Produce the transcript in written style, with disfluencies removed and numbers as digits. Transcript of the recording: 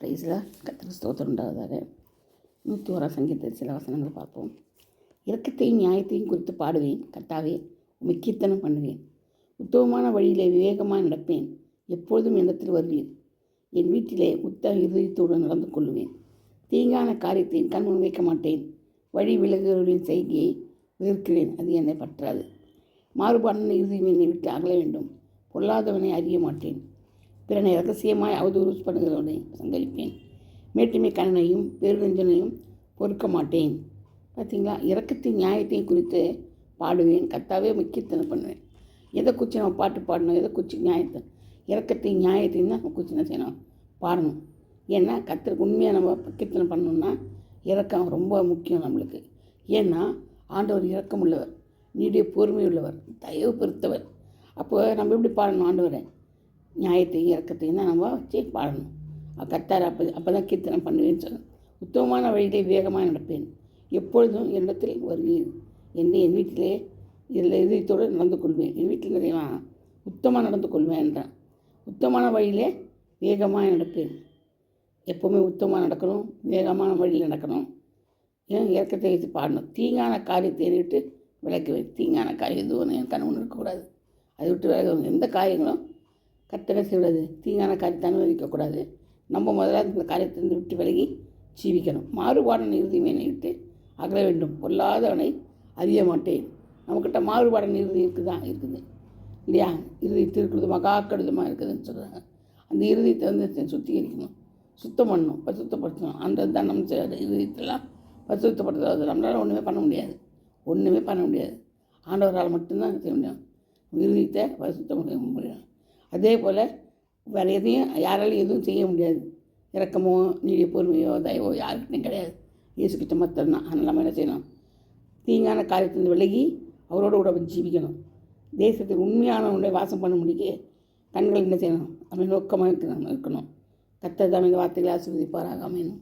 பிரைஸில் கர்த்தருக்கு ஸ்தோத்திரம் உண்டாவதாக. 101 சங்கீதத்தில் சில வசனங்களை பார்ப்போம். இரக்கத்தையும் நியாயத்தையும் குறித்து பாடுவேன். கர்த்தாவே, உம்மை கீர்த்தனம் பண்ணுவேன். உத்தமமான வழியிலே விவேகமாக நடப்பேன். எப்பொழுதும் இடத்தில் வருவேன். என் வீட்டிலே உத்தம இருதயத்தோடு நடந்து கொள்ளுவேன். தீங்கான காரியத்தை கண் முன் வைக்க மாட்டேன். வழி விலகுகளின் செய்கையை வெறுக்கிறேன், அது என்னை பற்றாது. மாறுபாடான இருதயம் என்னை விட்டு அகல வேண்டும். பொல்லாதவனை அறிய மாட்டேன். பிறனை ரகசியமாய் அவதூறு பண்ணுகிறவனை சங்கரிப்பேன். மேட்டுமை கண்ணனையும் பேருநஞ்சனையும் பொறுக்க மாட்டேன். பார்த்தீங்களா, இரக்கத்தின் நியாயத்தையும் குறித்து பாடுவேன். கர்த்தாவே, கீர்த்தனை பண்ணுவேன். எதை குறித்து நம்ம பாட்டு பாடணும், எதை குறித்து நியாயத்தை, இரக்கத்தையும் நியாயத்தையும் தான் நம்ம குறித்து என்ன செய்யணும், பாடணும். ஏன்னா கர்த்தருக்கு உண்மையாக நம்ம கீர்த்தனை பண்ணணும்னா இரக்கம் ரொம்ப முக்கியம் நம்மளுக்கு. ஏன்னா ஆண்டவர் இரக்கம் உள்ளவர், நீடிய பொறுமை உள்ளவர், தயவு பெருத்தவர். அப்போ நம்ம எப்படி பாடணும், ஆண்டவரை நியாயத்தையும் இரக்கத்தையும் தான் நம்ம வச்சு பாடணும். கர்த்தர் அப்போ தான் கீர்த்தனை பண்ணுவேன்னு சொல்லணும். உத்தமமான வழியிலே வேகமாக நடப்பேன். எப்பொழுதும் என்னிடத்தில் வருவேன். என் வீட்டிலே இதயத்தோடு நடந்து கொள்வேன். என் வீட்டில் நிறைய உத்தமாக நடந்து கொள்வேன் என்றான். உத்தமான வழியிலே வேகமாக நடப்பேன். எப்போவுமே உத்தமாக நடக்கணும், வேகமான வழியில் நடக்கணும். ஏன் இறக்கத்தை வைத்து பாடணும். தீங்கான காரியத்தை விட்டு விளக்குவேன். தீங்கான காரியம் எதுவும் என் கணவன் இருக்கக்கூடாது. அதை விட்டு விலக எந்த காரியங்களும் கர்த்தரை செய்வது. தீங்கான காரியத்தை அனுமதிக்கக்கூடாது. நம்ம முதல்ல இந்த காரியத்திலிருந்து விட்டு விலகி ஜீவிக்கணும். மாறுபாடான இருதயமே விட்டு அகல வேண்டும். பொல்லாதவனை அறிய மாட்டேன். நம்மக்கிட்ட மாறுபாடான இறுதி இருக்குது இல்லையா? இருதயத்தை இருக்கிறது மகா கடிதமாக இருக்குதுன்னு சொல்கிறாங்க. அந்த இருதயத்தை வந்து சுத்திகரிக்கணும், சுத்தம் பண்ணணும், பரிசுத்தப்படுத்தணும். அந்த தான் நம்ம இருதயத்தெல்லாம் பரிசுத்தப்படுத்துறது நம்மளால் ஒன்றுமே பண்ண முடியாது. ஆண்டவரால் மட்டும்தான் செய்ய முடியும். இருதயத்தை பரிசுத்தம் பண்ண முடியும். அதே போல் வேறு எதையும் யாராலையும் எதுவும் செய்ய முடியாது. இரக்கமோ நீடிய பொறுமையோ தயவோ யாருக்கிட்டையும் கிடையாது. இயேசுக்கிட்ட மட்டும்தான். அதனால் நம்ம என்ன செய்யணும், தீங்கான காரியத்திலிருந்து விலகி அவரோட கூட ஜீவிக்கணும். தேசத்தில் உண்மையானவனுடைய வாசம் பண்ண முடிய கண்கள் என்ன செய்யணும், நம்ம நோக்கமாக இருக்கணும். கர்த்தர் தாம் இந்த வார்த்தைகளை ஆசீர்வதிப்பாராக. ஆமென்.